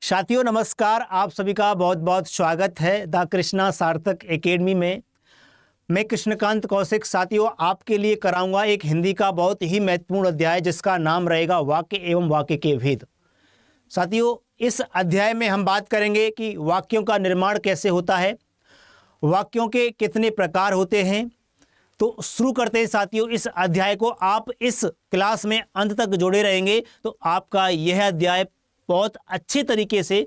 साथियों नमस्कार, आप सभी का बहुत बहुत स्वागत है द कृष्णा सार्थक एकेडमी में। मैं कृष्णकांत कौशिक साथियों आपके लिए कराऊंगा एक हिंदी का बहुत ही महत्वपूर्ण अध्याय जिसका नाम रहेगा वाक्य एवं वाक्य के भेद। साथियों इस अध्याय में हम बात करेंगे कि वाक्यों का निर्माण कैसे होता है, वाक्यों के कितने प्रकार होते हैं। तो शुरू करते हैं साथियों इस अध्याय को। आप इस क्लास में अंत तक जुड़े रहेंगे तो आपका यह अध्याय बहुत अच्छे तरीके से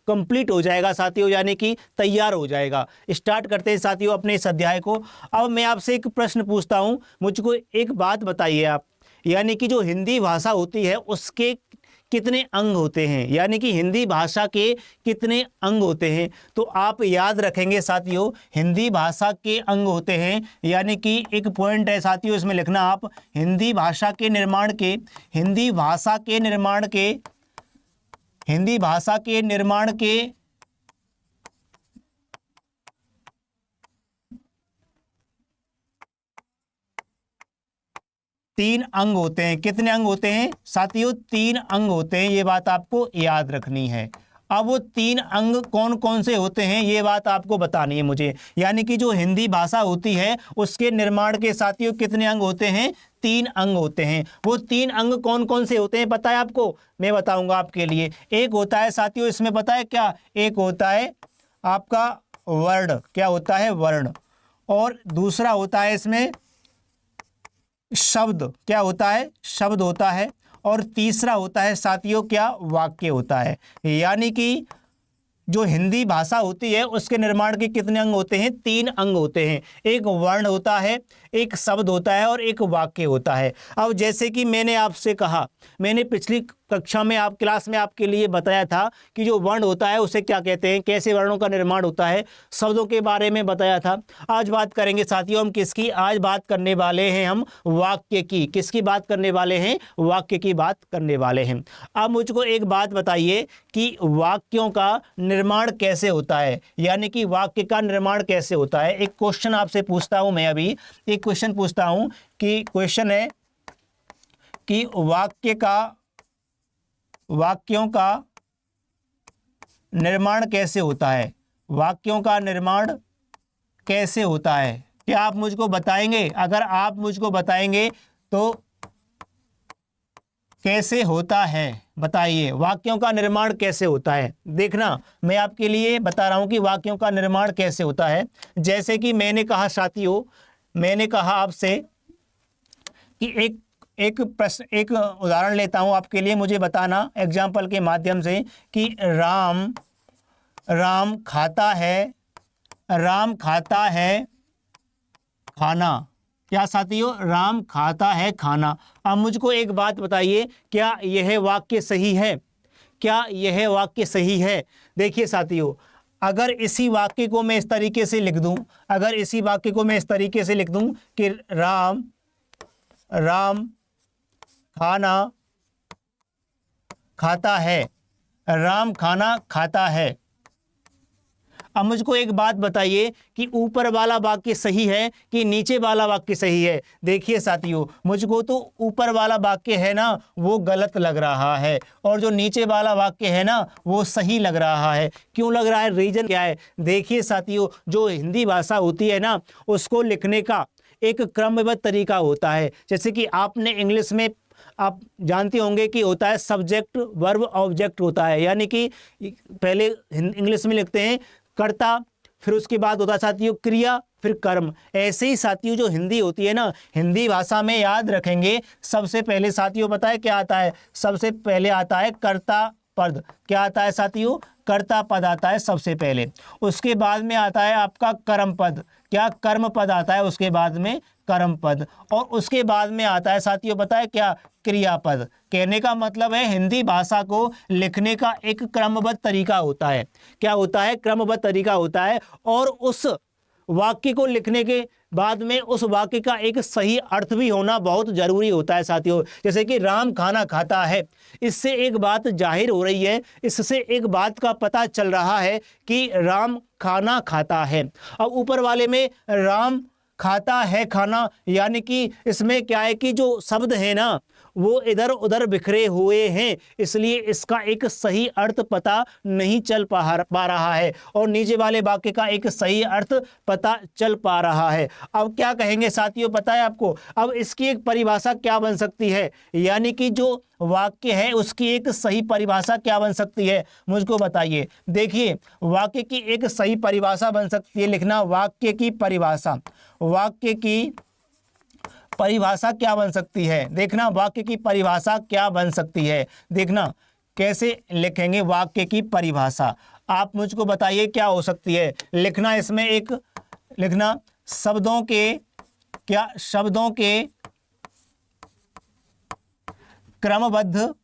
कंप्लीट हो जाएगा साथियों, यानी कि तैयार हो जाएगा। स्टार्ट करते हैं साथियों अपने इस अध्याय को। अब मैं आपसे एक प्रश्न पूछता हूं, मुझको एक बात बताइए आप, यानी कि जो हिंदी भाषा होती है उसके कितने अंग होते हैं, यानी कि हिंदी भाषा के कितने अंग होते हैं। तो आप याद रखेंगे साथियों हिंदी भाषा के अंग होते हैं, यानी कि एक पॉइंट है साथियों इसमें लिखना आप, हिंदी भाषा के निर्माण के 3 अंग होते हैं। कितने अंग होते हैं साथियों? 3 अंग होते हैं, ये बात आपको याद रखनी है। अब वो 3 अंग कौन कौन से होते हैं ये बात आपको बतानी है मुझे, यानी कि जो हिंदी भाषा होती है उसके निर्माण के साथियों कितने अंग होते हैं? 3 अंग होते हैं। वो 3 अंग कौन कौन से होते हैं पता है आपको? मैं बताऊंगा आपके लिए। एक होता है साथियों इसमें पता है क्या? एक होता है आपका वर्ण, क्या होता है? वर्ण। और दूसरा होता है इसमें शब्द, क्या होता है? शब्द होता है। और तीसरा होता है साथियों क्या? वाक्य होता है। यानी कि जो हिंदी भाषा होती है उसके निर्माण के कितने अंग होते हैं? 3 अंग होते हैं। एक वर्ण होता है, एक शब्द होता है और एक वाक्य होता है। अब जैसे कि मैंने आपसे कहा, मैंने पिछली कक्षा में क्लास में आपके लिए बताया था कि जो वर्ण होता है उसे क्या कहते हैं, कैसे वर्णों का निर्माण होता है, शब्दों के बारे में बताया था। आज बात करेंगे साथियों हम किसकी? आज बात करने वाले हैं हम वाक्य की। किसकी बात करने वाले हैं? वाक्य की बात करने वाले हैं। अब मुझको एक बात बताइए कि वाक्यों का निर्माण कैसे होता है, यानी कि वाक्य का निर्माण कैसे होता है। एक क्वेश्चन आपसे पूछता हूं मैं, अभी एक क्वेश्चन पूछता हूं कि क्वेश्चन है कि वाक्यों का निर्माण कैसे होता है? वाक्यों का निर्माण कैसे होता है? क्या आप मुझको बताएंगे? अगर आप मुझको बताएंगे तो कैसे होता है बताइए, वाक्यों का निर्माण कैसे होता है। देखना मैं आपके लिए बता रहा हूं कि वाक्यों का निर्माण कैसे होता है। जैसे कि मैंने कहा साथियों, मैंने कहा आपसे कि एक प्रश्न, एक उदाहरण लेता हूं आपके लिए, मुझे बताना एग्जाम्पल के माध्यम से कि राम खाता है खाना। क्या साथियों? राम खाता है खाना। अब मुझको एक बात बताइए, क्या यह वाक्य सही है? क्या यह वाक्य सही है? देखिए साथियों, अगर इसी वाक्य को मैं इस तरीके से लिख दूं, कि राम खाना खाता है, राम खाना खाता है। अब मुझको एक बात बताइए कि ऊपर वाला वाक्य सही है कि नीचे वाला वाक्य सही है? देखिए साथियों, मुझको तो ऊपर वाला वाक्य है ना वो गलत लग रहा है, और जो नीचे वाला वाक्य है ना वो सही लग रहा है। क्यों लग रहा है? रीजन क्या है? देखिए साथियों, जो हिंदी भाषा होती है ना उसको लिखने का एक क्रमबद्ध तरीका होता है। जैसे कि आपने इंग्लिश में आप जानते होंगे कि होता है सब्जेक्ट वर्ब ऑब्जेक्ट होता है, यानी कि पहले इंग्लिश में लिखते हैं कर्ता, फिर उसके बाद होता है साथियों क्रिया, फिर कर्म। ऐसे ही साथियों जो हिंदी होती है ना, हिंदी भाषा में याद रखेंगे सबसे पहले साथियों पता है क्या आता है? सबसे पहले आता है कर्ता पद। क्या आता है साथियों? कर्ता पद आता है सबसे पहले। उसके बाद में आता है आपका कर्म पद। क्या? कर्म पद आता है उसके बाद में, कर्म पद। और उसके बाद में आता है साथियों पता है क्या? क्रियापद। कहने का मतलब है हिंदी भाषा को लिखने का एक क्रमबद्ध तरीका होता है। क्या होता है? क्रमबद्ध तरीका होता है। और उस वाक्य को लिखने के बाद में उस वाक्य का एक सही अर्थ भी होना बहुत जरूरी होता है साथियों। जैसे कि राम खाना खाता है, इससे एक बात जाहिर हो रही है, इससे एक बात का पता चल रहा है कि राम खाना खाता है। अब ऊपर वाले में राम खाता है खाना, यानी कि इसमें क्या है कि जो शब्द है ना वो इधर उधर बिखरे हुए हैं, इसलिए इसका एक सही अर्थ पता नहीं चल पा रहा है और नीचे वाले वाक्य का एक सही अर्थ पता चल पा रहा है। अब क्या कहेंगे साथियों, पता है आपको? अब इसकी एक परिभाषा क्या बन सकती है, यानी कि जो वाक्य है उसकी एक सही परिभाषा क्या बन सकती है, मुझको बताइए। देखिए, वाक्य की एक सही परिभाषा बन सकती है, लिखना वाक्य की परिभाषा। वाक्य की परिभाषा क्या बन सकती है, देखना वाक्य की परिभाषा क्या बन सकती है। देखना कैसे लिखेंगे वाक्य की परिभाषा, आप मुझको बताइए क्या हो सकती है। लिखना इसमें एक, लिखना शब्दों के, क्या शब्दों के क्रमबद्ध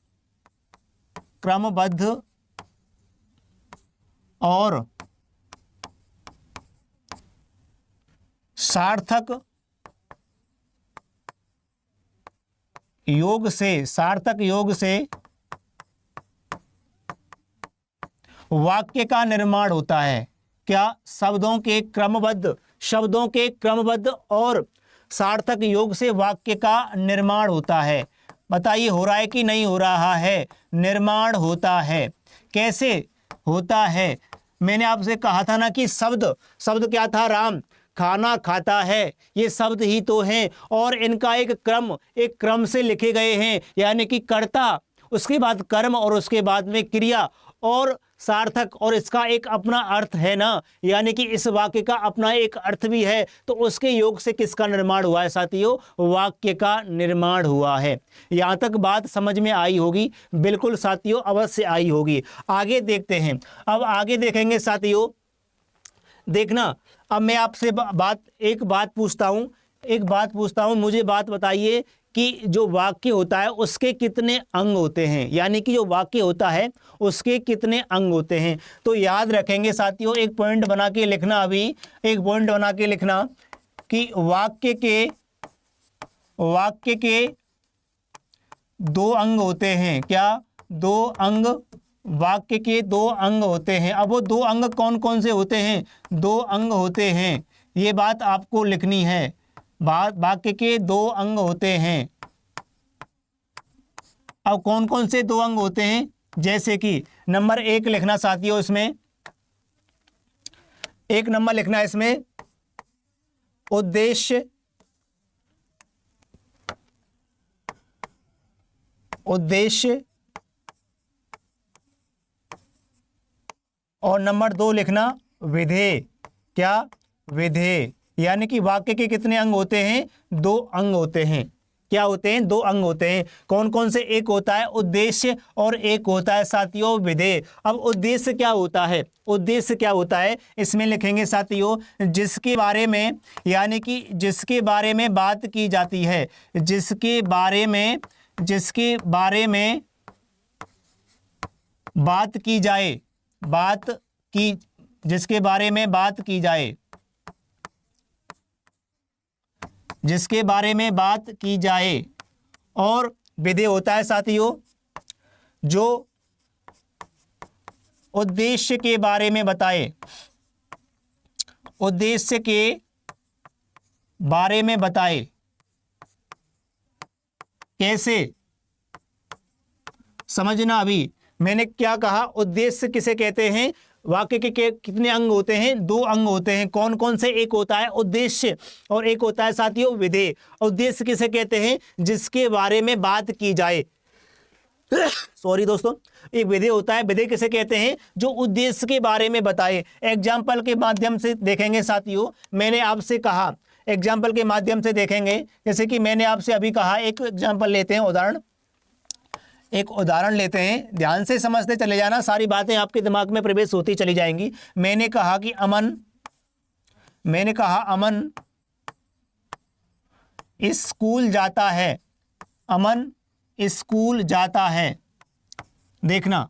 और सार्थक योग से वाक्य का निर्माण होता है। क्या? शब्दों के क्रमबद्ध और सार्थक योग से वाक्य का निर्माण होता है। बताइए हो रहा है कि नहीं हो रहा है? निर्माण होता है। कैसे होता है? मैंने आपसे कहा था ना कि शब्द क्या था, राम खाना खाता है, ये शब्द ही तो हैं और इनका एक क्रम से लिखे गए हैं, यानी कि कर्ता, उसके बाद कर्म और उसके बाद में क्रिया और सार्थक, और इसका एक अपना अर्थ है ना, यानी कि इस वाक्य का अपना एक अर्थ भी है। तो उसके योग से किसका निर्माण हुआ है साथियों? वाक्य का निर्माण हुआ है। यहाँ तक बात समझ में आई होगी? बिल्कुल साथियों, अवश्य आई होगी। आगे देखते हैं। अब आगे देखेंगे साथियों, देखना अब मैं आपसे एक बात पूछता हूँ, मुझे बात बताइए कि जो वाक्य होता है उसके कितने अंग होते हैं, यानी कि जो वाक्य होता है उसके कितने अंग होते हैं। तो याद रखेंगे साथियों, एक पॉइंट बना के लिखना, अभी एक पॉइंट बना के लिखना कि वाक्य के 2 अंग होते हैं। क्या? 2 अंग, वाक्य के 2 अंग होते हैं। अब वो 2 अंग कौन कौन से होते हैं? 2 अंग होते हैं, ये बात आपको लिखनी है। वाक्य के 2 अंग होते हैं। अब कौन कौन से 2 अंग होते हैं? जैसे कि नंबर 1 लिखना साथियों, इसमें 1 नंबर लिखना, इसमें उद्देश्य और नंबर 2 लिखना विधेय। क्या? विधेय। यानी कि वाक्य के कितने अंग होते हैं? 2 अंग होते हैं। क्या होते हैं? 2 अंग होते हैं। कौन कौन से? एक होता है उद्देश्य और एक होता है साथियों विधेय। अब उद्देश्य क्या होता है? उद्देश्य क्या होता है? इसमें लिखेंगे साथियों, जिसके बारे में, यानी कि जिसके बारे में बात की जाती है, जिसके बारे में बात की जाए, जिसके बारे में बात की जाए, जिसके बारे में बात की जाए। और विधेय होता है साथियों जो उद्देश्य के बारे में बताए, उद्देश्य के बारे में बताए। कैसे? समझना, अभी मैंने क्या कहा, उद्देश्य किसे कहते हैं? वाक्य के कितने अंग होते हैं? 2 अंग होते हैं। कौन कौन से? एक होता है उद्देश्य और एक होता है साथियों विधेय। उद्देश्य किसे कहते हैं? जिसके बारे में बात की जाए। सॉरी दोस्तों, एक विधेय होता है। विधेय किसे कहते हैं? जो उद्देश्य के बारे में बताए। एग्जाम्पल के माध्यम से देखेंगे साथियों, मैंने आपसे कहा, एग्जाम्पल के माध्यम से देखेंगे, जैसे कि मैंने आपसे अभी कहा, एक एग्जाम्पल लेते हैं, एक उदाहरण लेते हैं, ध्यान से समझते चले जाना, सारी बातें आपके दिमाग में प्रवेश होती चली जाएंगी। मैंने कहा अमन स्कूल जाता है। अमन स्कूल जाता है। देखना,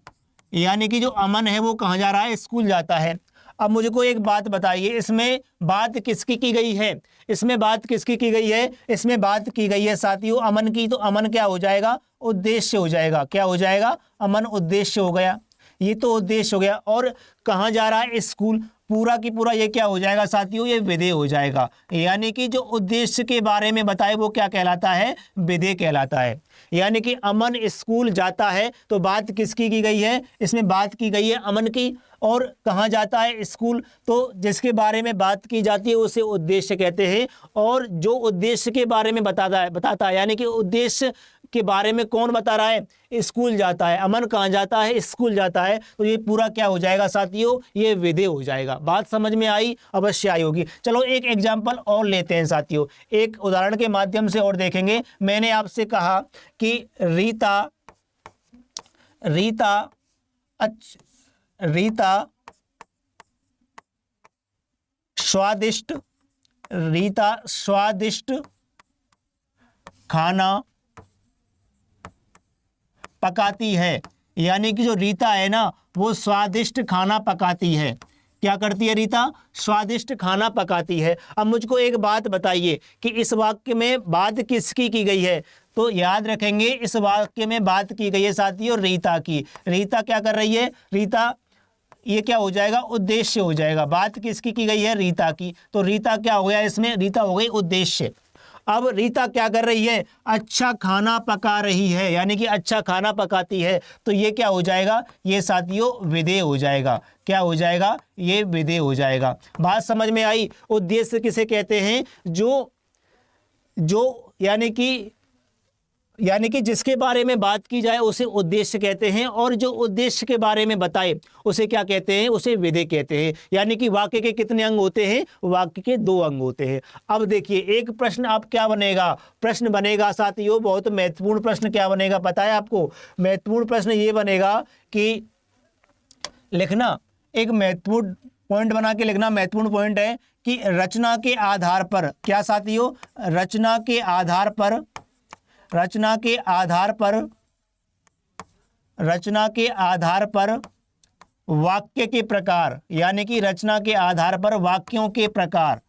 यानी कि जो अमन है वो कहाँ जा रहा है? स्कूल जाता है। अब मुझको एक बात बताइए, इसमें बात किसकी की गई है? इसमें बात किसकी की गई है? इसमें बात की गई है साथियों अमन की। तो अमन क्या हो जाएगा? उद्देश्य हो जाएगा। क्या हो जाएगा? अमन उद्देश्य हो गया। ये तो उद्देश्य हो गया। और कहाँ जा रहा है? स्कूल। पूरा की पूरा ये क्या हो जाएगा साथियों, ये विधेय हो जाएगा। यानी कि जो उद्देश्य के बारे में बताए वो क्या कहलाता है, विधेय कहलाता है। यानी कि अमन स्कूल जाता है, तो बात किसकी की गई है, इसमें बात की गई है अमन की। और कहाँ जाता है, स्कूल, तो जिसके बारे में बात की जाती है उसे उद्देश्य कहते हैं। और जो उद्देश्य के बारे में बताता है यानी कि उद्देश्य के बारे में कौन बता रहा है, स्कूल जाता है। अमन कहाँ जाता है, स्कूल जाता है, तो ये पूरा क्या हो जाएगा साथियों, ये विधेय हो जाएगा। बात समझ में आई, अवश्य आई होगी। चलो एक एग्जाम्पल और लेते हैं साथियों, एक उदाहरण के माध्यम से और देखेंगे। मैंने आपसे कहा कि रीता स्वादिष्ट खाना पकाती है। यानी कि जो रीता है ना, वो स्वादिष्ट खाना पकाती है। क्या करती है रीता, स्वादिष्ट खाना पकाती है। अब मुझको एक बात बताइए कि इस वाक्य में बात किसकी की गई है, तो याद रखेंगे इस वाक्य में बात की गई है साथियों रीता की। रीता क्या कर रही है, रीता, ये क्या हो जाएगा, उद्देश्य हो जाएगा। बात किसकी की गई है, रीता की, तो रीता क्या हो गया इसमें, रीता हो गई उद्देश्य। अब रीता क्या कर रही है, अच्छा खाना पका रही है, यानी कि अच्छा खाना पकाती है, तो ये क्या हो जाएगा, ये साथियों विधेय हो जाएगा। क्या हो जाएगा, ये विधेय हो जाएगा। बात समझ में आई। उद्देश्य किसे कहते हैं, जो यानी कि जिसके बारे में बात की जाए उसे उद्देश्य कहते हैं, और जो उद्देश्य के बारे में बताए उसे क्या कहते हैं, उसे विधेय कहते हैं। यानी कि वाक्य के कितने अंग होते हैं, वाक्य के 2 अंग होते हैं। अब देखिए एक प्रश्न आप क्या बनेगा, प्रश्न बनेगा साथियों, बहुत महत्वपूर्ण प्रश्न क्या बनेगा पता है आपको, महत्वपूर्ण प्रश्न ये बनेगा कि लिखना, एक महत्वपूर्ण पॉइंट बना के लिखना। महत्वपूर्ण पॉइंट है कि रचना के आधार पर, क्या साथियों, रचना के आधार पर वाक्य के प्रकार, यानी कि रचना के आधार पर वाक्यों के प्रकार,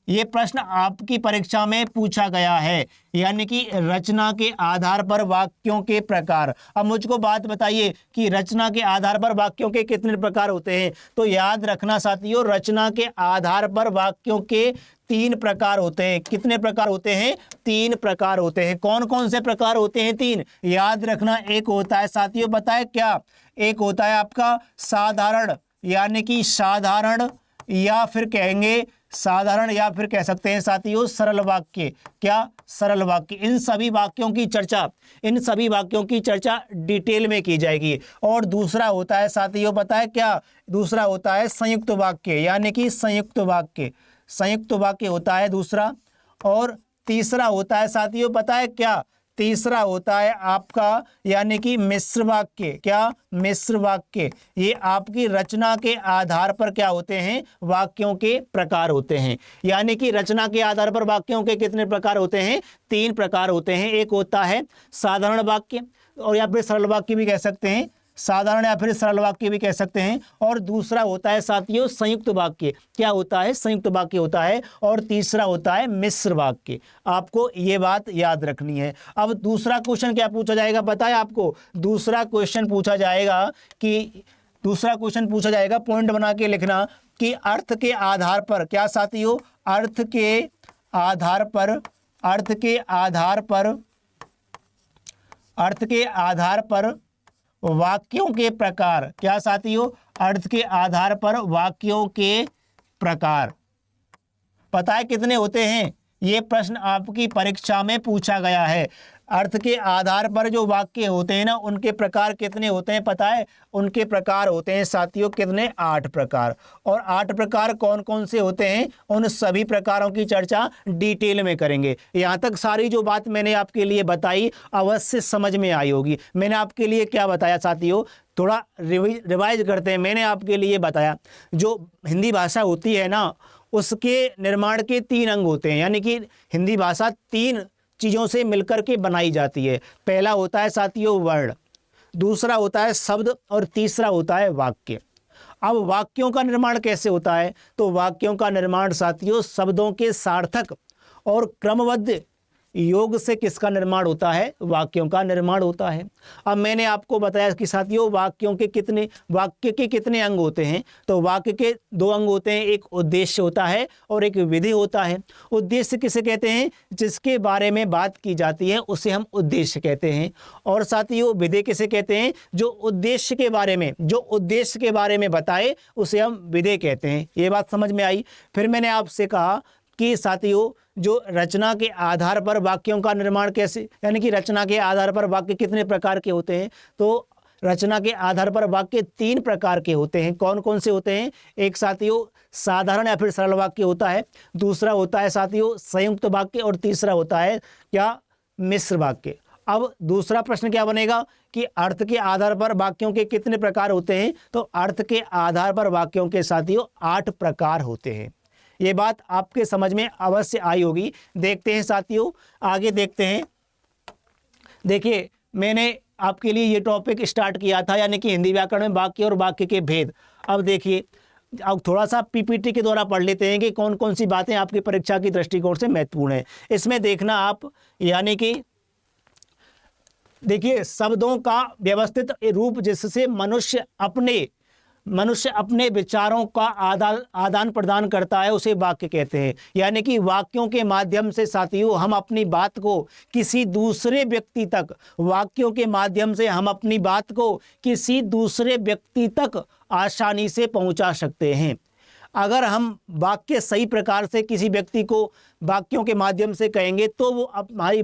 ये प्रश्न आपकी परीक्षा में पूछा गया है। यानी कि रचना के आधार पर वाक्यों के प्रकार। अब मुझको बात बताइए कि रचना के आधार पर वाक्यों के कितने प्रकार होते हैं, तो याद रखना साथियों, रचना के आधार पर वाक्यों के 3 प्रकार होते हैं। कितने प्रकार होते हैं, 3 प्रकार होते हैं। कौन कौन से प्रकार होते हैं, 3, याद रखना। एक होता है साथियों, बताए क्या, एक होता है आपका साधारण, यानी कि साधारण, या फिर कहेंगे साधारण, या फिर कह सकते हैं साथियों सरल वाक्य। क्या, सरल वाक्य। इन सभी वाक्यों की चर्चा डिटेल में की जाएगी। और दूसरा होता है साथियों, पता है क्या, दूसरा होता है संयुक्त वाक्य, यानी कि संयुक्त वाक्य होता है दूसरा। और तीसरा होता है साथियों, पता है क्या, तीसरा होता है आपका यानी कि मिश्र वाक्य। क्या, मिश्र वाक्य। ये आपकी रचना के आधार पर क्या होते हैं, वाक्यों के प्रकार होते हैं। यानी कि रचना के आधार पर वाक्यों के कितने प्रकार होते हैं, 3 प्रकार होते हैं। एक होता है साधारण वाक्य, और या फिर सरल वाक्य भी कह सकते हैं, साधारण या फिर सरल वाक्य भी कह सकते हैं। और दूसरा होता है साथियों संयुक्त वाक्य। क्या होता है, संयुक्त वाक्य होता है। और तीसरा होता है मिश्र वाक्य। आपको ये बात याद रखनी है। अब दूसरा क्वेश्चन क्या पूछा जाएगा, बताए आपको, दूसरा क्वेश्चन पूछा जाएगा, पॉइंट बना के लिखना कि अर्थ के आधार पर, क्या साथियों, अर्थ के आधार पर वाक्यों के प्रकार। क्या साथियों, अर्थ के आधार पर वाक्यों के प्रकार। पता है कितने होते हैं, ये प्रश्न आपकी परीक्षा में पूछा गया है। अर्थ के आधार पर जो वाक्य होते हैं ना, उनके प्रकार कितने होते हैं पता है, उनके प्रकार होते हैं साथियों कितने, 8 प्रकार। और 8 प्रकार कौन कौन से होते हैं, उन सभी प्रकारों की चर्चा डिटेल में करेंगे। यहाँ तक सारी जो बात मैंने आपके लिए बताई अवश्य समझ में आई होगी। मैंने आपके लिए क्या बताया साथियों, थोड़ा रिवाइज करते हैं। मैंने आपके लिए बताया जो हिंदी भाषा होती है ना, उसके निर्माण के 3 अंग होते हैं। यानी कि हिंदी भाषा 3 चीज़ों से मिलकर के बनाई जाती है। पहला होता है साथियों वर्ण, दूसरा होता है शब्द, और तीसरा होता है वाक्य। अब वाक्यों का निर्माण कैसे होता है, तो वाक्यों का निर्माण साथियों शब्दों के सार्थक और क्रमबद्ध योग से किसका निर्माण होता है? वाक्यों का निर्माण होता है। अब मैंने आपको बताया कि साथियों वाक्य के कितने अंग होते हैं। तो वाक्य के 2 अंग होते हैं, एक उद्देश्य होता है और एक विधि होता है। उद्देश्य किसे कहते हैं? जिसके बारे में बात की जाती है उसे हम उद्देश्य कहते हैं। और साथियों विधि किसे कहते हैं? जो उद्देश्य के बारे में बताए उसे हम विधि कहते हैं। ये बात समझ में आई। फिर मैंने आपसे कहा कि साथियों जो रचना के आधार पर वाक्यों का निर्माण कैसे, यानी कि रचना के आधार पर वाक्य कितने प्रकार के होते हैं? तो रचना के आधार पर वाक्य 3 प्रकार के होते हैं। कौन कौन से होते हैं? एक साथियों साधारण या फिर सरल वाक्य होता है, दूसरा होता है साथियों संयुक्त वाक्य, और तीसरा होता है क्या? मिश्र वाक्य। अब दूसरा प्रश्न क्या बनेगा कि अर्थ के आधार पर वाक्यों के कितने प्रकार होते हैं? तो अर्थ के आधार पर वाक्यों के साथियों 8 प्रकार होते हैं। ये बात आपके समझ में अवश्य आई होगी। देखते हैं साथियों, आगे देखते हैं। देखिए मैंने आपके लिए ये टॉपिक स्टार्ट किया था, यानी कि हिंदी व्याकरण में वाक्य और वाक्य के भेद। अब देखिए, अब थोड़ा सा पीपीटी के द्वारा पढ़ लेते हैं कि कौन कौन सी बातें आपकी परीक्षा की दृष्टिकोण से महत्वपूर्ण है। इसमें देखना आप, यानी कि देखिए शब्दों का व्यवस्थित रूप जिससे मनुष्य अपने विचारों का आदान प्रदान करता है उसे वाक्य कहते हैं। यानी कि वाक्यों के माध्यम से साथियों हम अपनी बात को किसी दूसरे व्यक्ति तक, वाक्यों के माध्यम से हम अपनी बात को किसी दूसरे व्यक्ति तक आसानी से पहुंचा सकते हैं। अगर हम वाक्य सही प्रकार से किसी व्यक्ति को वाक्यों के माध्यम से कहेंगे तो वो हमारी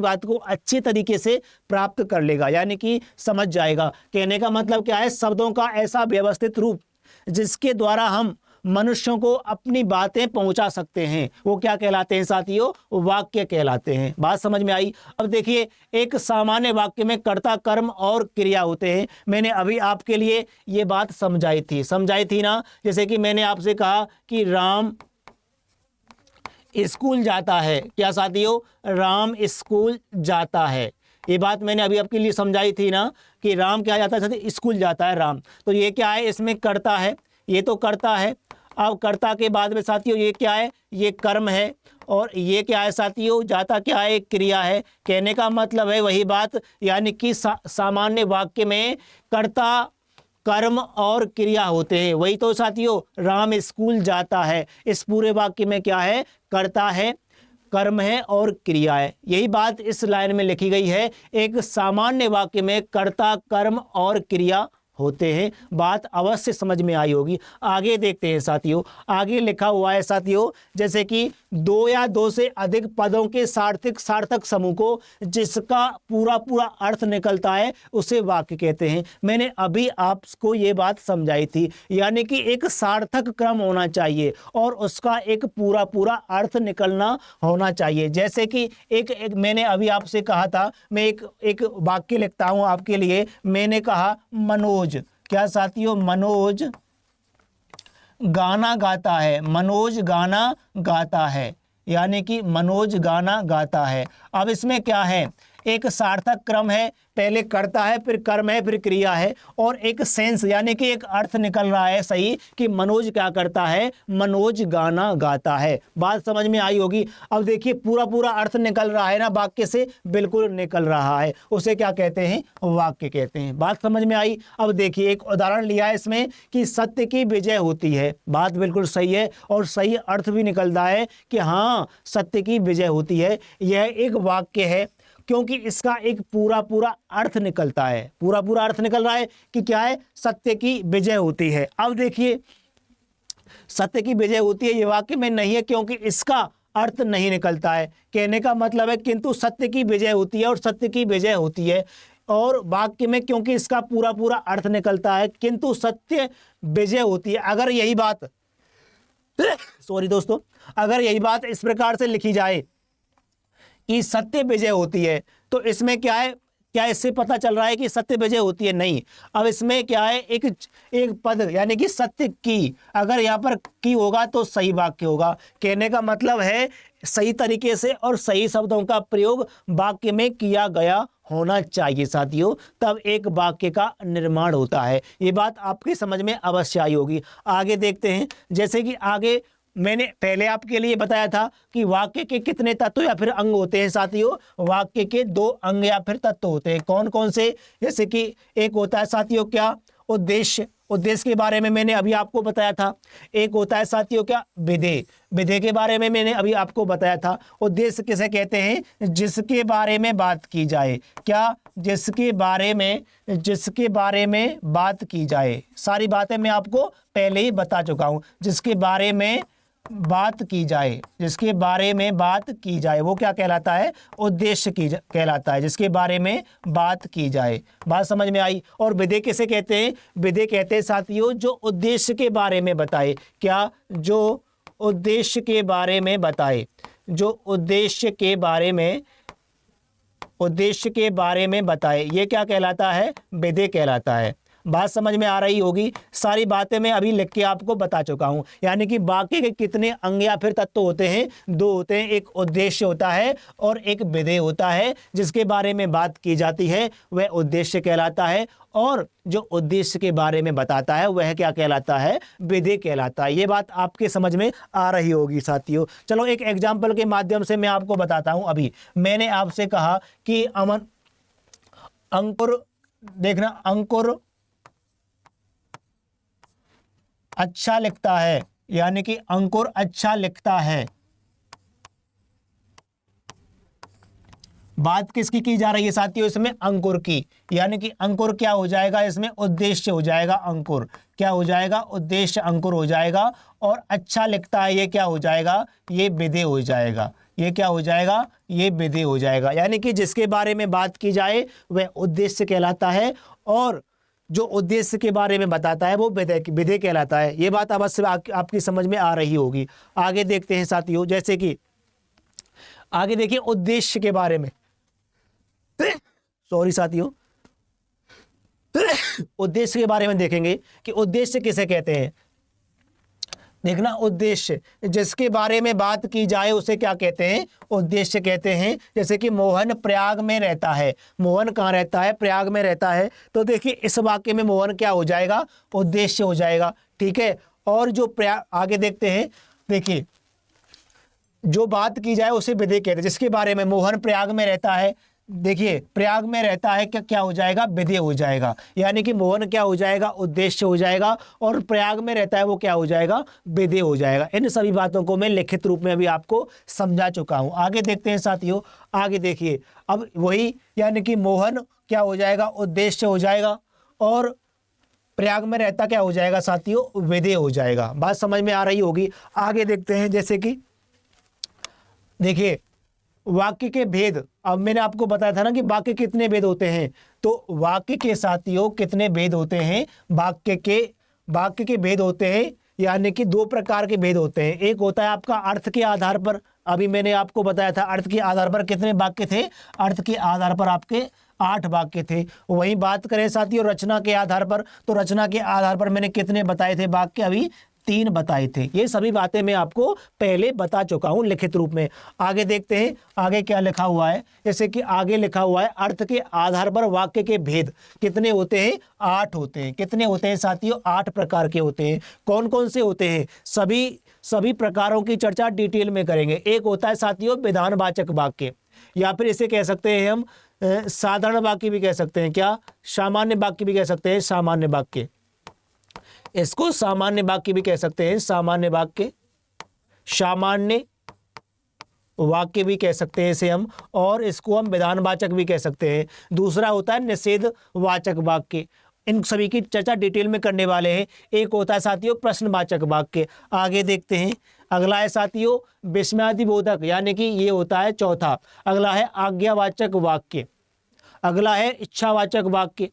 बात को अच्छे तरीके से प्राप्त कर लेगा, यानी कि समझ जाएगा। कहने का मतलब क्या है? शब्दों का ऐसा व्यवस्थित रूप जिसके द्वारा हम मनुष्यों को अपनी बातें पहुंचा सकते हैं, वो क्या कहलाते हैं साथियों? वाक्य कहलाते हैं। बात समझ में आई? अब देखिए, एक सामान्य वाक्य में कर्ता, कर्म और क्रिया होते हैं। मैंने अभी आपके लिए ये बात समझाई थी ना। जैसे कि मैंने आपसे कहा कि राम स्कूल जाता है। क्या साथियों? राम स्कूल जाता है। ये बात मैंने अभी आपके लिए समझाई थी ना कि राम क्या जाता है? स्कूल जाता है राम। तो ये क्या है? इसमें कर्ता है, ये तो कर्ता है। अब कर्ता के बाद में साथियों ये क्या है? ये कर्म है। और ये क्या है साथियों? जाता क्या है? क्रिया है। कहने का मतलब है वही बात, यानी कि सामान्य वाक्य में कर्ता, कर्म और क्रिया होते हैं। वही तो साथियों, राम स्कूल जाता है, इस पूरे वाक्य में क्या है? कर्ता है, कर्म है और क्रिया है। यही बात इस लाइन में लिखी गई है। एक सामान्य वाक्य में कर्ता, कर्म और क्रिया होते हैं। बात अवश्य समझ में आई होगी। आगे देखते हैं साथियों, आगे लिखा हुआ है साथियों, जैसे कि 2 या 2 से अधिक पदों के सार्थक समूह को जिसका पूरा अर्थ निकलता है उसे वाक्य कहते हैं। मैंने अभी आपको ये बात समझाई थी, यानी कि एक सार्थक क्रम होना चाहिए और उसका एक पूरा अर्थ निकलना होना चाहिए। जैसे कि एक मैंने अभी आपसे कहा था, मैं एक वाक्य लिखता हूं आपके लिए। मैंने कहा मनोज, क्या साथियों? मनोज गाना गाता है। मनोज गाना गाता है, यानी कि मनोज गाना गाता है। अब इसमें क्या है? एक सार्थक क्रम है, पहले कर्ता है, फिर कर्म है, फिर क्रिया है, और एक सेंस यानी कि एक अर्थ निकल रहा है सही कि मनोज क्या करता है? मनोज गाना गाता है। बात समझ में आई होगी। अब देखिए पूरा अर्थ निकल रहा है ना वाक्य से? बिल्कुल निकल रहा है। उसे क्या कहते हैं? वाक्य कहते हैं। बात समझ में आई? अब देखिए एक उदाहरण लिया है इसमें कि सत्य की विजय होती है। बात बिल्कुल सही है और सही अर्थ भी निकलता है कि हाँ सत्य की विजय होती है। यह एक वाक्य है क्योंकि इसका एक पूरा अर्थ निकलता है। पूरा अर्थ निकल रहा है कि क्या है? सत्य की विजय होती है। अब देखिए सत्य की विजय होती है ये वाक्य में नहीं है क्योंकि इसका अर्थ नहीं निकलता है। कहने का मतलब है किंतु सत्य की विजय होती है और सत्य की विजय होती है। और वाक्य में क्योंकि इसका पूरा अर्थ निकलता है किंतु सत्य विजय होती है। अगर यही बात सॉरी दोस्तों, अगर यही बात इस प्रकार से लिखी जाए कि सत्य विजय होती है तो इसमें क्या है? क्या इससे पता चल रहा है कि सत्य विजय होती है? नहीं। अब इसमें क्या है? एक पद यानी कि सत्य की, अगर यहाँ पर की होगा तो सही वाक्य होगा। कहने का मतलब है सही तरीके से और सही शब्दों का प्रयोग वाक्य में किया गया होना चाहिए साथियों, तब एक वाक्य का निर्माण होता है। ये बात आपकी समझ में अवश्य आई होगी। आगे देखते हैं, जैसे कि आगे मैंने पहले आपके लिए बताया था कि वाक्य के कितने तत्व या फिर अंग होते हैं साथियों। वाक्य के 2 अंग या फिर तत्व होते हैं। कौन कौन से? जैसे कि एक होता है साथियों क्या? उद्देश्य। उद्देश्य के बारे में मैंने अभी आपको बताया था। एक होता है साथियों क्या? विधेय। विधेय के बारे में मैंने अभी आपको बताया था। उद्देश्य किसे कहते हैं? जिसके बारे में बात की जाए। क्या? जिसके बारे में बात की जाए। सारी बातें मैं आपको पहले ही बता चुका हूं। जिसके बारे में बात की जाए, जिसके बारे में बात की जाए वो क्या कहलाता है? उद्देश्य कहलाता है। जिसके बारे में बात की जाए। बात समझ में आई? और विधेय किसे कहते हैं? विधेय कहते हैं साथियों जो उद्देश्य के बारे में बताए। क्या? जो उद्देश्य के बारे में बताए। जो उद्देश्य के बारे में बताए, ये क्या कहलाता है? विधेय कहलाता है। बात समझ में आ रही होगी। सारी बातें मैं अभी लिख के आपको बता चुका हूं। यानी कि वाक्य के कितने अंग या फिर तत्व होते हैं? 2 होते हैं। एक उद्देश्य होता है और एक विधेय होता है। जिसके बारे में बात की जाती है वह उद्देश्य कहलाता है, और जो उद्देश्य के बारे में बताता है वह क्या कहलाता है? विधेय कहलाता है। ये बात आपके समझ में आ रही होगी साथियों। चलो एक एग्जाम्पल के माध्यम से मैं आपको बताता हूं। अभी मैंने आपसे कहा कि अमन अंकुर, देखना, अंकुर अच्छा लिखता है। यानी कि अंकुर अच्छा लिखता है। बात किसकी की जा रही है साथियों? इसमें अंकुर की। यानी कि अंकुर क्या हो जाएगा? इसमें उद्देश्य हो जाएगा। अंकुर क्या हो जाएगा? उद्देश्य अंकुर हो जाएगा। और अच्छा लिखता है ये क्या हो जाएगा? ये विधेय हो जाएगा। ये क्या हो जाएगा? ये विधेय हो जाएगा। यानी कि जिसके बारे में बात की जाए वह उद्देश्य कहलाता है, और जो उद्देश्य के बारे में बताता है वो विधेय कहलाता है। ये बात अवश्य आपकी समझ में आ रही होगी। आगे देखते हैं साथियों। जैसे कि आगे देखिए उद्देश्य के बारे में, सॉरी साथियों, उद्देश्य के बारे में देखेंगे कि उद्देश्य किसे कहते हैं। देखना, उद्देश्य जिसके बारे में बात की जाए उसे क्या कहते हैं? उद्देश्य कहते हैं। जैसे कि मोहन प्रयाग में रहता है। मोहन कहाँ रहता है? प्रयाग में रहता है। तो देखिए इस वाक्य में मोहन क्या हो जाएगा? उद्देश्य हो जाएगा। ठीक है। और जो प्रयाग, आगे देखते हैं। देखिए जो बात की जाए उसे विधेय कहते हैं। जिसके बारे में मोहन प्रयाग में रहता है, देखिए प्रयाग में रहता है, क्या हो जाएगा? विधेय हो जाएगा। यानी कि मोहन क्या हो जाएगा? उद्देश्य हो जाएगा, और प्रयाग में रहता है वो क्या हो जाएगा? विधेय हो जाएगा। इन सभी बातों को मैं लिखित रूप में अभी आपको समझा चुका हूं। आगे देखते हैं साथियों। आगे देखिए अब वही, यानी कि मोहन क्या हो जाएगा? उद्देश्य हो जाएगा, और प्रयाग में रहता क्या हो जाएगा साथियों? विधेय हो जाएगा। बात समझ में आ रही होगी। आगे देखते हैं। जैसे कि देखिए वाक्य के भेद। अब मैंने आपको बताया था ना कि वाक्य कितने भेद होते हैं। तो वाक्य के साथियों कितने भेद होते हैं? वाक्य के भेद होते हैं, यानी कि 2 प्रकार के भेद होते हैं। एक होता है आपका अर्थ के आधार पर। अभी मैंने आपको बताया था अर्थ के आधार पर कितने वाक्य थे? अर्थ के आधार पर आपके 8 वाक्य थे। वहीं बात करें साथियों रचना के आधार पर, तो रचना के आधार पर मैंने कितने बताए थे वाक्य? अभी 3 बताए थे। ये सभी बातें मैं आपको पहले बता चुका हूं लिखित रूप में। आगे देखते हैं आगे क्या लिखा हुआ है। जैसे कि आगे लिखा हुआ है अर्थ के आधार पर वाक्य के भेद कितने होते हैं? 8 होते हैं। कितने होते हैं साथियों? 8 प्रकार के होते हैं। कौन कौन से होते हैं? सभी प्रकारों की चर्चा डिटेल में करेंगे। एक होता है साथियों विधानवाचक वाक्य, या फिर इसे कह सकते हैं हम साधारण वाक्य भी कह सकते हैं। क्या? सामान्य वाक्य भी कह सकते हैं। सामान्य वाक्य, इसको सामान्य वाक्य भी कह सकते हैं। सामान्य वाक्य भी कह सकते हैं इसे हम, और इसको हम विधानवाचक भी कह सकते हैं। दूसरा होता है निषेधवाचक वाक्य। इन सभी की चर्चा डिटेल में करने वाले हैं। एक होता है साथियों प्रश्नवाचक वाक्य। आगे देखते हैं। अगला है साथियों विस्मयादिबोधक, यानी कि ये होता है चौथा। अगला है आज्ञावाचक वाक्य। अगला है इच्छावाचक वाक्य।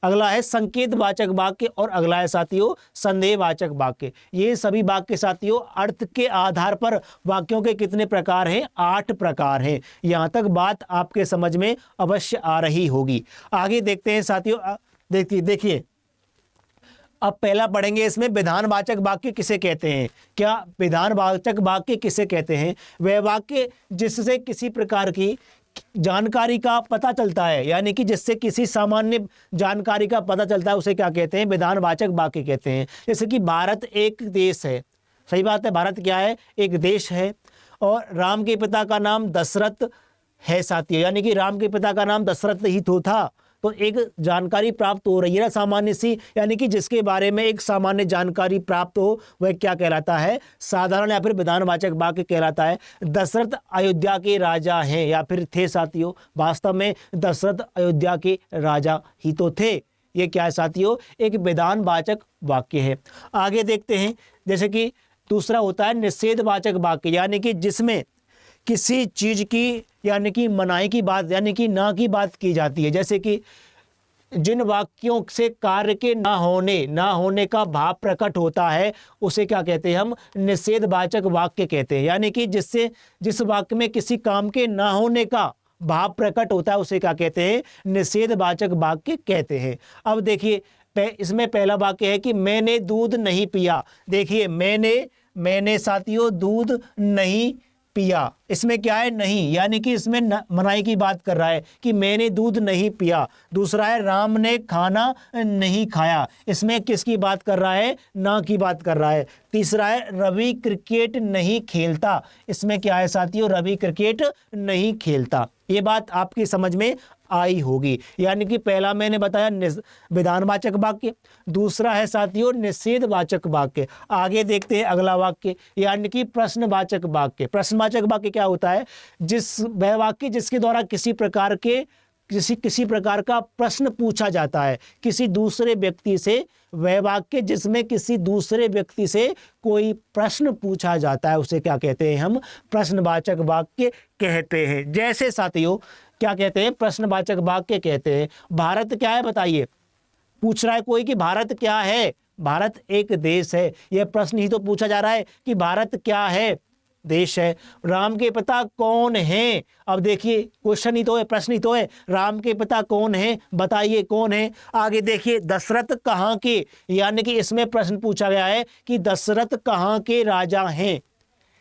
अगला है संकेतवाचक वाक्य, और अगला है साथियों संदेहवाचक वाक्य। ये सभी वाक्य साथियों अर्थ के आधार पर वाक्यों के कितने प्रकार हैं? 8 प्रकार हैं। यहाँ तक बात आपके समझ में अवश्य आ रही होगी। आगे देखते हैं साथियों। देखिए अब पहला पढ़ेंगे इसमें विधानवाचक वाक्य किसे कहते हैं। क्या? विधानवाचक वाक्य किसे कहते हैं? वह वाक्य जिससे किसी प्रकार की जानकारी का पता चलता है, यानी कि जिससे किसी सामान्य जानकारी का पता चलता है उसे क्या कहते हैं? विधानवाचक वाक्य कहते हैं। जैसे कि भारत एक देश है। सही बात है, भारत क्या है, एक देश है। और राम के पिता का नाम दशरथ है साथियों, यानी कि राम के पिता का नाम दशरथ ही तो था। तो एक जानकारी प्राप्त हो रही है ना सामान्य सी, यानी कि जिसके बारे में एक सामान्य जानकारी प्राप्त हो वह क्या कहलाता है, साधारण या फिर विधानवाचक वाक्य कहलाता है। दशरथ अयोध्या के राजा हैं या फिर थे साथियों, वास्तव में दशरथ अयोध्या के राजा ही तो थे। ये क्या है साथियों, एक विधानवाचक वाक्य है। आगे देखते हैं, जैसे कि दूसरा होता है निषेधवाचक वाक्य, यानी कि जिसमें किसी चीज की यानी कि मनाही की बात यानी कि ना की बात की जाती है। जैसे कि जिन वाक्यों से कार्य के ना होने का भाव प्रकट होता है उसे क्या कहते हैं, हम निषेधवाचक वाक्य कहते हैं। यानी कि जिस वाक्य में किसी काम के ना होने का भाव प्रकट होता है उसे क्या कहते हैं, निषेधवाचक वाक्य कहते हैं। अब देखिए इसमें पहला वाक्य है कि मैंने दूध नहीं पिया। देखिए मैंने साथियों दूध नहीं पिया, इसमें क्या है, नहीं, यानी कि इसमें मनाही की बात कर रहा है कि मैंने दूध नहीं पिया। दूसरा है राम ने खाना नहीं खाया, इसमें किसकी बात कर रहा है, ना की बात कर रहा है। तीसरा है रवि क्रिकेट नहीं खेलता, इसमें क्या है साथियों, रवि क्रिकेट नहीं खेलता। ये बात आपकी समझ में आई होगी। यानी कि पहला मैंने बताया विधानवाचक वाक्य, दूसरा है साथियों निषेधवाचक वाक्य। आगे देखते हैं अगला वाक्य, यानी कि प्रश्नवाचक वाक्य। प्रश्नवाचक वाक्य क्या होता है, वह वाक्य जिसके द्वारा किसी प्रकार का प्रश्न पूछा जाता है किसी दूसरे व्यक्ति से। वह वाक्य जिसमें किसी दूसरे व्यक्ति से कोई प्रश्न पूछा जाता है उसे क्या कहते हैं, हम प्रश्नवाचक वाक्य कहते हैं। जैसे साथियों क्या कहते हैं, प्रश्नवाचक वाक्य कहते हैं। भारत क्या है बताइए, पूछ रहा है कोई कि भारत क्या है, भारत एक देश है। यह प्रश्न ही तो पूछा जा रहा है कि भारत क्या है, देश है। राम के पिता कौन हैं, अब देखिए क्वेश्चन ही तो है, प्रश्न ही तो है, राम के पिता कौन हैं, बताइए कौन है। आगे देखिए दशरथ कहाँ के, यानी कि इसमें प्रश्न पूछा गया है कि दशरथ कहाँ के राजा हैं,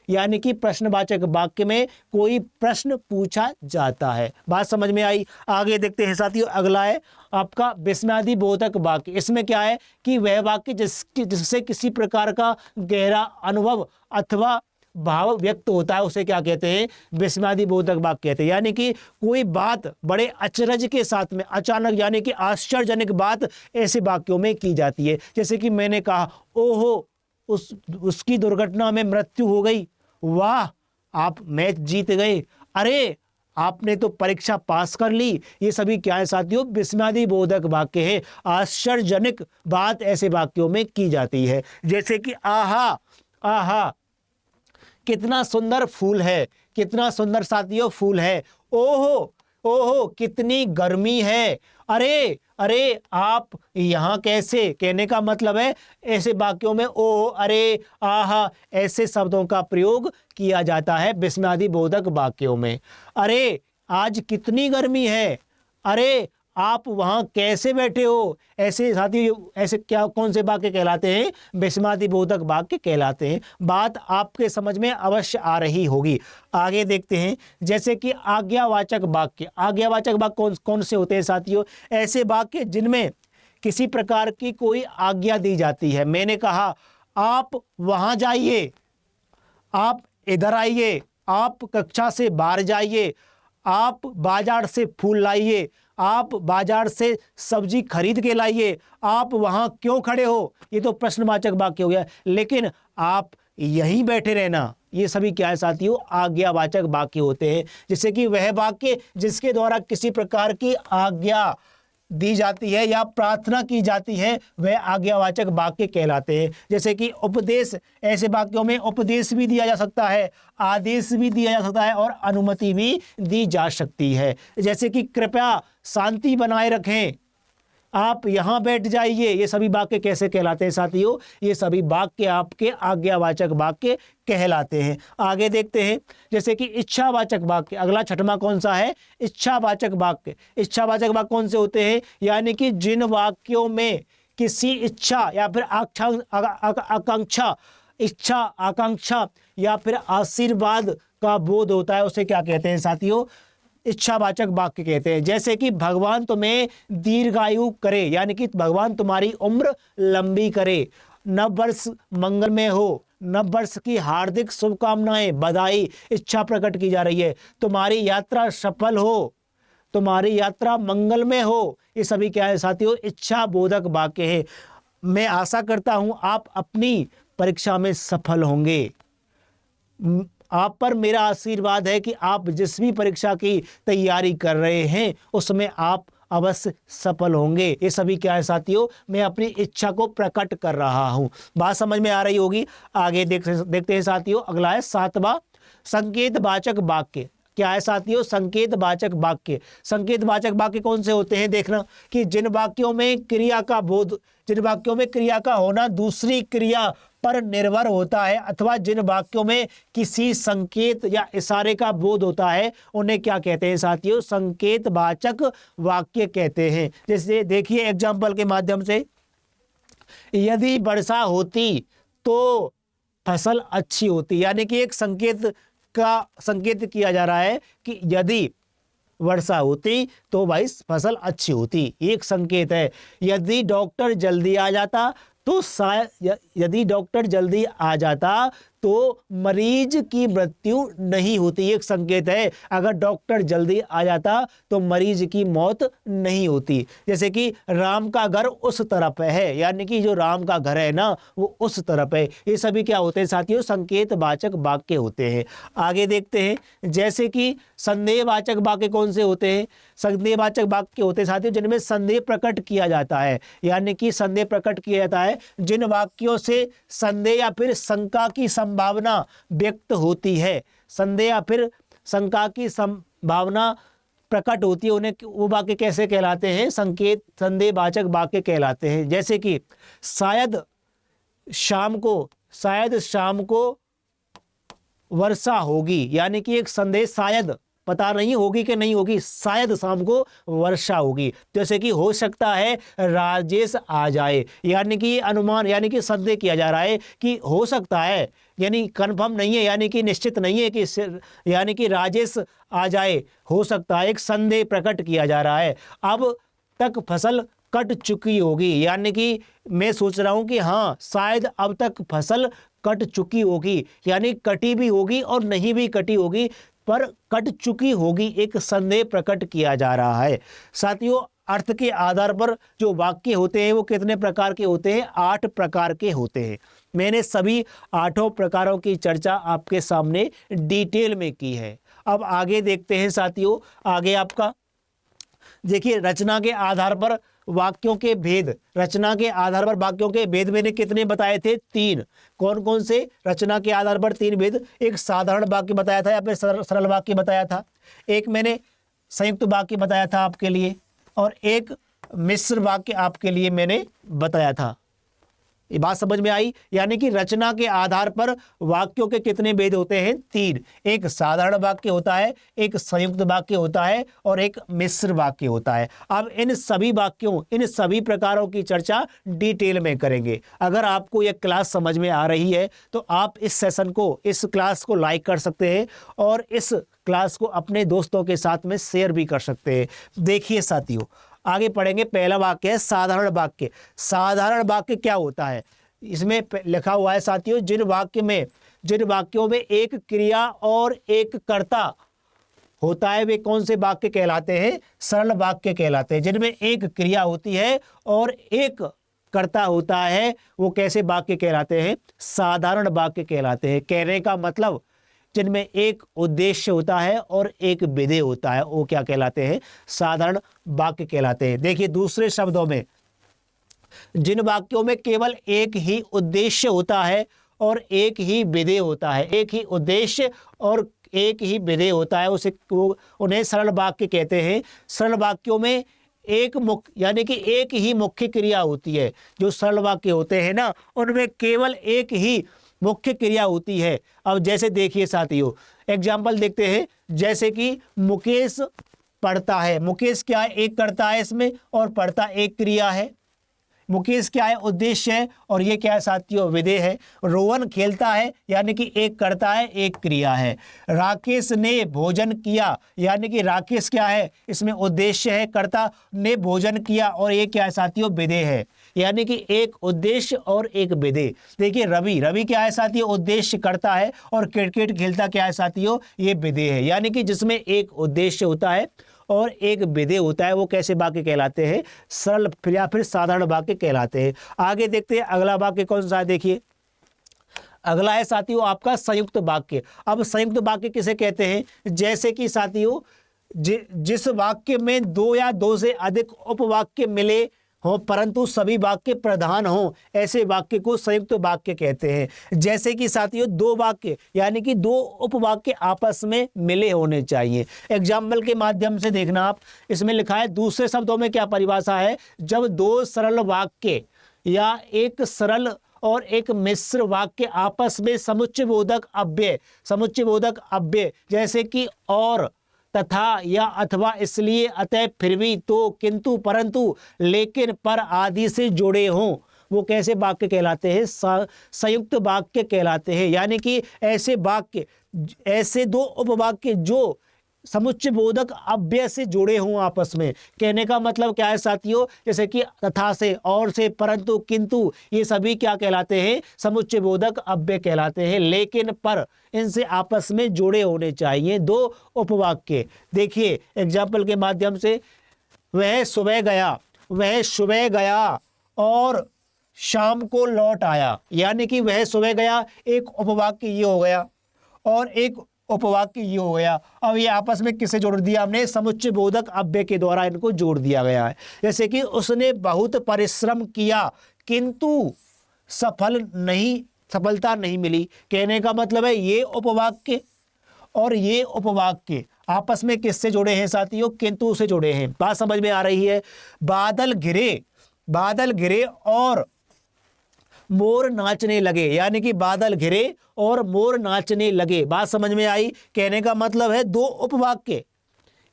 यानी कि प्रश्नवाचक वाक्य में कोई प्रश्न पूछा जाता है। बात समझ में आई। आगे देखते हैं साथियों, अगला है आपका विस्मयादिबोधक वाक्य। इसमें क्या है कि वह वाक्य जिससे किसी प्रकार का गहरा अनुभव अथवा भाव व्यक्त होता है उसे क्या कहते हैं, विस्मयादिबोधक वाक्य कहते हैं। यानी कि कोई बात बड़े अचरज के साथ में अचानक यानी कि आश्चर्यजनक बात ऐसे वाक्यों में की जाती है। जैसे कि मैंने कहा ओहो उसकी दुर्घटना में मृत्यु हो गई, वाह आप मैच जीत गए, अरे आपने तो परीक्षा पास कर ली। ये सभी क्या है साथियों, विस्मयादिबोधक वाक्य है। आश्चर्यजनक बात ऐसे वाक्यों में की जाती है। जैसे कि आहा आहा कितना सुंदर फूल है, कितना सुंदर साथियों फूल है, ओहो ओहो कितनी गर्मी है, अरे अरे आप यहाँ कैसे, कहने का मतलब है ऐसे वाक्यों में ओहो अरे आहा ऐसे शब्दों का प्रयोग किया जाता है विस्मयादिबोधक वाक्यों में। अरे आज कितनी गर्मी है, अरे आप वहाँ कैसे बैठे हो, ऐसे साथियों ऐसे क्या कौन से वाक्य कहलाते हैं, विस्मयादिबोधक वाक्य कहलाते हैं। बात आपके समझ में अवश्य आ रही होगी। आगे देखते हैं, जैसे कि आज्ञावाचक वाक्य। आज्ञावाचक वाक्य कौन से होते हैं साथियों, ऐसे वाक्य जिनमें किसी प्रकार की कोई आज्ञा दी जाती है। मैंने कहा आप वहाँ जाइए, आप इधर आइए, आप कक्षा से बाहर जाइए, आप बाजार से फूल लाइए, आप बाजार से सब्जी खरीद के लाइए, आप वहाँ क्यों खड़े हो, ये तो प्रश्नवाचक वाक्य हो गया। लेकिन आप यहीं बैठे रहना, ये सभी क्या है साथियों, आज्ञावाचक वाक्य होते हैं। जैसे कि वह वाक्य जिसके द्वारा किसी प्रकार की आज्ञा दी जाती है या प्रार्थना की जाती है वह आज्ञावाचक वाक्य कहलाते हैं। जैसे कि उपदेश, ऐसे वाक्यों में उपदेश भी दिया जा सकता है, आदेश भी दिया जा सकता है और अनुमति भी दी जा सकती है। जैसे कि कृपया शांति बनाए रखें, आप यहाँ बैठ जाइए, ये सभी वाक्य कैसे कहलाते हैं साथियों, ये सभी वाक्य आपके आज्ञावाचक वाक्य कहलाते हैं। आगे देखते हैं, जैसे कि इच्छावाचक वाक्य। अगला छठवां कौन सा है, इच्छावाचक वाक्य। इच्छावाचक वाक्य कौन से होते हैं, यानी कि जिन वाक्यों में किसी इच्छा या फिर आकांक्षा, इच्छा आकांक्षा या फिर आशीर्वाद का बोध होता है उसे क्या कहते हैं साथियों, इच्छावाचक वाक्य कहते हैं। जैसे कि भगवान तुम्हें दीर्घायु करे, यानी कि भगवान तुम्हारी उम्र लंबी करे। नव वर्ष मंगलमय हो, नव वर्ष की हार्दिक शुभकामनाएं, बधाई, इच्छा प्रकट की जा रही है। तुम्हारी यात्रा सफल हो, तुम्हारी यात्रा मंगलमय हो। ये सभी क्या है साथियों, इच्छा बोधक वाक्य है। मैं आशा करता हूं आप अपनी परीक्षा में सफल होंगे। आप पर मेरा आशीर्वाद है कि आप जिस भी परीक्षा की तैयारी कर रहे हैं उसमें आप अवश्य सफल होंगे। ये सभी क्या है साथियों, मैं अपनी इच्छा को प्रकट कर रहा हूं। बात समझ में आ रही होगी। आगे देखते हैं साथियों, अगला है 7वां संकेतवाचक वाक्य। क्या है साथियों, संकेतवाचक वाक्य। संकेतवाचक वाक्य कौन से होते हैं, देखना कि जिन वाक्यों में क्रिया का बोध, जिन वाक्यों में क्रिया का होना दूसरी क्रिया पर निर्भर होता है, अथवा जिन वाक्यों में किसी संकेत या इशारे का बोध होता है, उन्हें क्या कहते हैं साथियों, संकेतवाचक वाक्य कहते हैं। जैसे देखिए एग्जाम्पल के माध्यम से, यदि वर्षा होती तो फसल अच्छी होती, यानी कि एक संकेत किया जा रहा है कि यदि वर्षा होती तो भाई फसल अच्छी होती, एक संकेत है। यदि डॉक्टर जल्दी आ जाता तो शायद, यदि डॉक्टर जल्दी आ जाता तो मरीज की मृत्यु नहीं होती, एक संकेत है। अगर डॉक्टर जल्दी आ जाता तो मरीज की मौत नहीं होती। जैसे कि राम का घर उस तरफ है, यानी कि जो राम का घर है ना वो उस तरफ है। ये सभी क्या होते हैं साथियों, संकेतवाचक वाक्य होते हैं। आगे देखते हैं, जैसे कि संदेहवाचक वाक्य कौन से होते हैं। संदेहवाचक वाक्य होते हैं साथियों जिनमें संदेह प्रकट किया जाता है, यानी कि संदेह प्रकट किया जाता है जिन वाक्यों से संदेह या फिर शंका की संभावना व्यक्त होती है। संदेह या फिर शंका की संभावना प्रकट होती है, उन्हें वो वाक्य कैसे कहलाते हैं, संदेहवाचक वाक्य कहलाते हैं। जैसे कि शायद शाम को वर्षा होगी, यानी कि एक संदेह, शायद पता नहीं होगी कि नहीं होगी, शायद शाम को वर्षा होगी। जैसे कि हो सकता है राजेश आ जाए, यानी कि अनुमान, यानी कि संदेह किया जा रहा है कि हो सकता है, यानी कंफर्म नहीं है, यानी कि निश्चित नहीं है कि, यानी कि राजेश आ जाए, हो सकता है, एक संदेह प्रकट किया जा रहा है। अब तक फसल कट चुकी होगी, यानी कि मैं सोच रहा हूं कि हाँ शायद अब तक फसल कट चुकी होगी, यानी कटी भी होगी और नहीं भी कटी होगी, पर कट चुकी होगी, एक संदेह प्रकट किया जा रहा है। साथियों अर्थ के आधार पर जो वाक्य होते हैं वो कितने प्रकार के होते हैं, 8 प्रकार के होते हैं। मैंने सभी 8 प्रकारों की चर्चा आपके सामने डिटेल में की है। अब आगे देखते हैं साथियों, आगे आपका देखिए रचना के आधार पर वाक्यों के भेद। रचना के आधार पर वाक्यों के भेद मैंने कितने बताए थे, 3। कौन कौन से, रचना के आधार पर 3 भेद। एक साधारण वाक्य बताया था या फिर सरल वाक्य बताया था, एक मैंने संयुक्त वाक्य बताया था आपके लिए, और एक मिश्र वाक्य आपके लिए मैंने बताया था। ये बात समझ में आई। यानी कि रचना के आधार पर वाक्यों के कितने भेद होते हैं, 3। एक साधारण वाक्य होता है, एक संयुक्त वाक्य होता है और एक मिश्र वाक्य होता है। अब इन सभी वाक्यों, इन सभी प्रकारों की चर्चा डिटेल में करेंगे। अगर आपको यह क्लास समझ में आ रही है तो आप इस सेशन को, इस क्लास को लाइक कर सकते हैं और इस क्लास को अपने दोस्तों के साथ में शेयर भी कर सकते हैं। देखिए साथियों आगे पढ़ेंगे। पहला वाक्य है साधारण वाक्य। साधारण वाक्य क्या होता है, इसमें लिखा हुआ है साथियों, जिन वाक्यों में एक क्रिया और एक कर्ता होता है वे कौन से वाक्य कहलाते हैं, सरल वाक्य कहलाते हैं। जिनमें एक क्रिया होती है और एक कर्ता होता है वो कैसे वाक्य कहलाते हैं, साधारण वाक्य कहलाते हैं। कहने का मतलब जिनमें एक उद्देश्य होता है और एक विधेय होता है वो क्या कहलाते हैं, साधारण वाक्य कहलाते हैं। देखिए दूसरे शब्दों में, जिन वाक्यों में केवल एक ही उद्देश्य होता है और एक ही विधेय होता है, एक ही उद्देश्य और एक ही विधेय होता है, उन्हें सरल वाक्य कहते हैं। सरल वाक्यों में एक मुख्य, यानी कि एक ही मुख्य क्रिया होती है। जो सरल वाक्य होते हैं ना उनमें केवल एक ही मुख्य क्रिया होती है। अब जैसे देखिए साथियों एग्जाम्पल देखते हैं, जैसे कि मुकेश पढ़ता है। मुकेश क्या है, एक कर्ता है इसमें और पढ़ता एक क्रिया है। मुकेश क्या है, उद्देश्य है, और ये क्या है साथियों, विधेय है। रोहन खेलता है यानी कि एक कर्ता है, एक क्रिया है। राकेश ने भोजन किया यानी कि राकेश क्या है, इसमें उद्देश्य है, कर्ता ने भोजन किया, और ये क्या है साथियों, विधेय है, यानी कि एक उद्देश्य और एक विधेय। देखिए रवि क्या है साथियों, उद्देश्य करता है, और क्रिकेट खेलता क्या है साथियों, ये विधेय है। यानी कि जिसमें एक उद्देश्य होता है और एक विधेय होता है, वो कैसे वाक्य कहलाते हैं, सरल या फिर साधारण वाक्य कहलाते हैं। आगे देखते हैं अगला वाक्य कौन सा है। देखिए अगला है साथियों आपका संयुक्त वाक्य। अब संयुक्त वाक्य किसे कहते हैं, जैसे कि साथियों जिस वाक्य में दो या दो से अधिक उपवाक्य मिले हो परंतु सभी वाक्य प्रधान हो, ऐसे वाक्य को संयुक्त वाक्य कहते हैं। जैसे कि साथियों दो वाक्य यानी कि दो उपवाक्य आपस में मिले होने चाहिए। एग्जाम्पल के माध्यम से देखना आप, इसमें लिखा है, दूसरे शब्दों में क्या परिभाषा है, जब दो सरल वाक्य या एक सरल और एक मिश्र वाक्य आपस में समुच्चयबोधक अव्यय जैसे कि और, तथा, या, अथवा, इसलिए, अतः, फिर भी, तो, किंतु, परंतु, लेकिन, पर आदि से जुड़े हों, वो कैसे वाक्य कहलाते हैं, संयुक्त वाक्य कहलाते हैं। यानी कि ऐसे वाक्य, ऐसे दो उपवाक्य जो समुच्चयबोधक अव्यय से जुड़े हों आपस में। कहने का मतलब क्या है साथियों, जैसे कि तथा से, और से, परंतु, किंतु, ये सभी क्या कहलाते हैं, समुच्चयबोधक अव्यय कहलाते हैं। लेकिन, पर, इनसे आपस में जुड़े होने चाहिए दो उपवाक्य। देखिए एग्जाम्पल के माध्यम से, वह सुबह गया और शाम को लौट आया। यानी कि वह सुबह गया, एक उपवाक्य ये हो गया और एक उपवाक्य ये हो गया। अब ये आपस में किसे जोड़ दिया हमने, समुच्चयबोधक अव्यय के द्वारा इनको जोड़ दिया गया है। जैसे कि उसने बहुत परिश्रम किया किंतु सफलता नहीं मिली। कहने का मतलब है ये उपवाक्य और ये उपवाक्य आपस में किससे जुड़े हैं साथियों, किंतु से जुड़े हैं। बात समझ में आ रही है। बादल घिरे और मोर नाचने लगे। यानी कि बादल घिरे और मोर नाचने लगे। बात समझ में आई। कहने का मतलब है दो उपवाक्य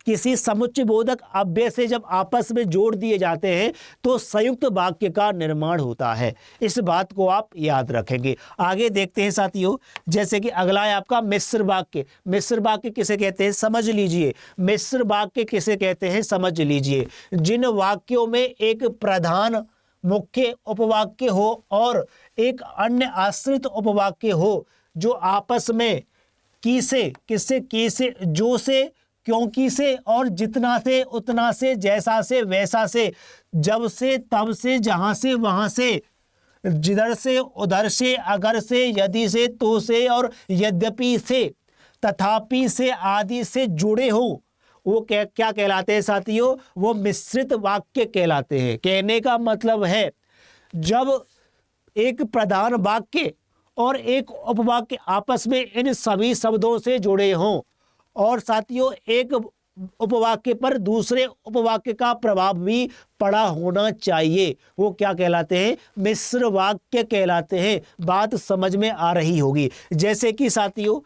किसी समुच्चयबोधक अव्यय से जब आपस में जोड़ दिए जाते हैं तो संयुक्त वाक्य का निर्माण होता है। इस बात को आप याद रखेंगे। आगे देखते हैं साथियों, जैसे कि अगला है आपका मिश्र वाक्य। मिश्र वाक्य किसे कहते हैं, समझ लीजिए। मिश्र वाक्य किसे कहते हैं, समझ लीजिए। जिन वाक्यों में एक प्रधान मुख्य उपवाक्य हो और एक अन्य आश्रित उपवाक्य हो, जो आपस में किसे, जो से, क्योंकि से और जितना से, उतना से, जैसा से, वैसा से, जब से, तब से, जहां से, वहां से, जिधर से, उधर से, अगर से, यदि से, तो से और यद्यपि से, तथापि से आदि से जुड़े हो, वो क्या कहलाते हैं साथियों, वो मिश्रित वाक्य कहलाते हैं। कहने का मतलब है जब एक प्रधान वाक्य और एक उपवाक्य आपस में इन सभी शब्दों से जुड़े हों और साथियों एक उपवाक्य पर दूसरे उपवाक्य का प्रभाव भी पड़ा होना चाहिए, वो क्या कहलाते हैं, मिश्र वाक्य कहलाते हैं। बात समझ में आ रही होगी। जैसे कि साथियों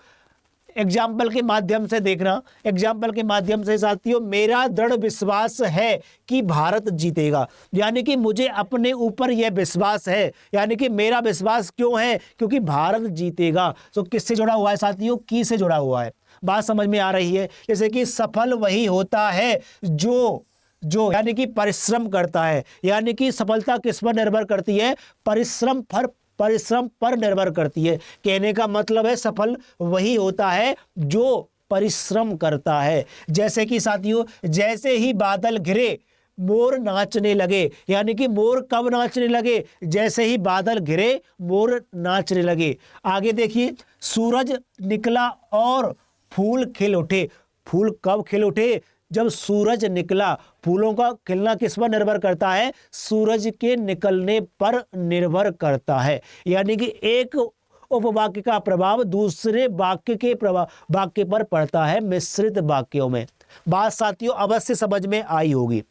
एग्जाम्पल के माध्यम से देखना, एग्जाम्पल के माध्यम से साथियों, मेरा दृढ़ विश्वास है कि भारत जीतेगा। यानी कि मुझे अपने ऊपर यह विश्वास है, यानी कि मेरा विश्वास क्यों है, क्योंकि भारत जीतेगा। तो किससे जुड़ा हुआ है साथियों, की से जुड़ा हुआ है। बात समझ में आ रही है। जैसे कि सफल वही होता है जो यानी कि परिश्रम करता है। यानी कि सफलता किस पर निर्भर करती है, परिश्रम पर निर्भर करती है। कहने का मतलब है सफल वही होता है जो परिश्रम करता है। जैसे कि साथियों, जैसे ही बादल घिरे मोर नाचने लगे। यानी कि मोर कब नाचने लगे, जैसे ही बादल घिरे मोर नाचने लगे। आगे देखिए, सूरज निकला और फूल खिल उठे। फूल कब खिल उठे, जब सूरज निकला। फूलों का खिलना किस पर निर्भर करता है, सूरज के निकलने पर निर्भर करता है। यानी कि एक उपवाक्य का प्रभाव दूसरे वाक्य पर पड़ता है मिश्रित वाक्यों में। बात साथियों अवश्य समझ में आई होगी।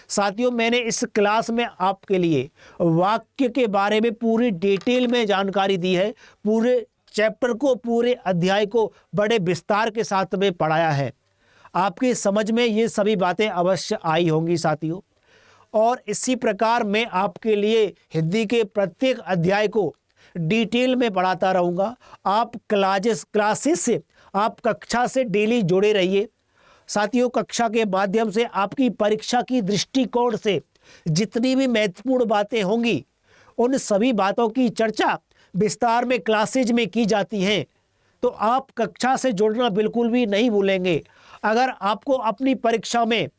साथियों मैंने इस क्लास में आपके लिए वाक्य के बारे में पूरी डिटेल में जानकारी दी है। पूरे चैप्टर को, पूरे अध्याय को बड़े विस्तार के साथ में पढ़ाया है। आपकी समझ में ये सभी बातें अवश्य आई होंगी साथियों। और इसी प्रकार मैं आपके लिए हिंदी के प्रत्येक अध्याय को डिटेल में पढ़ाता रहूँगा। आप क्लासेस से, आप कक्षा से डेली जुड़े रहिए। साथियों, कक्षा के माध्यम से आपकी परीक्षा की दृष्टिकोण से जितनी भी महत्वपूर्ण बातें होंगी, उन सभी बातों की चर्चा विस्तार में क्लासेज में की जाती हैं। तो आप कक्षा से जुड़ना बिल्कुल भी नहीं भूलेंगे। अगर आपको अपनी परीक्षा में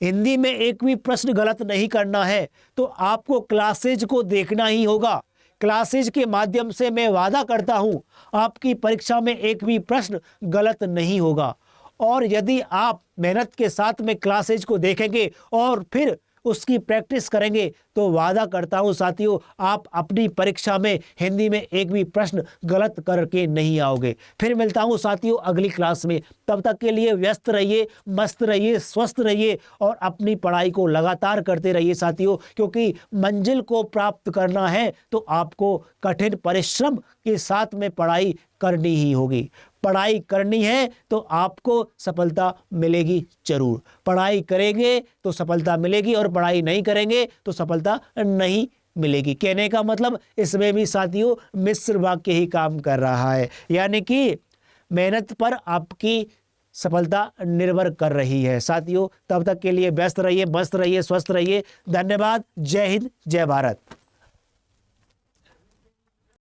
हिंदी में एक भी प्रश्न गलत नहीं करना है तो आपको क्लासेज को देखना ही होगा। क्लासेज के माध्यम से मैं वादा करता हूँ आपकी परीक्षा में एक भी प्रश्न गलत नहीं होगा। और यदि आप मेहनत के साथ में क्लासेज को देखेंगे और फिर उसकी प्रैक्टिस करेंगे तो वादा करता हूँ साथियों, आप अपनी परीक्षा में हिंदी में एक भी प्रश्न गलत करके नहीं आओगे। फिर मिलता हूँ साथियों अगली क्लास में। तब तक के लिए व्यस्त रहिए, मस्त रहिए, स्वस्थ रहिए और अपनी पढ़ाई को लगातार करते रहिए साथियों, क्योंकि मंजिल को प्राप्त करना है तो आपको कठिन परिश्रम के साथ में पढ़ाई करनी ही होगी। पढ़ाई करनी है तो आपको सफलता मिलेगी जरूर। पढ़ाई करेंगे तो सफलता मिलेगी और पढ़ाई नहीं करेंगे तो सफलता नहीं मिलेगी। कहने का मतलब इसमें भी साथियों मिश्र वाक्य ही काम कर रहा है, यानी कि मेहनत पर आपकी सफलता निर्भर कर रही है। साथियों, तब तक के लिए व्यस्त रहिए, मस्त रहिए, स्वस्थ रहिए। धन्यवाद। जय हिंद, जय भारत।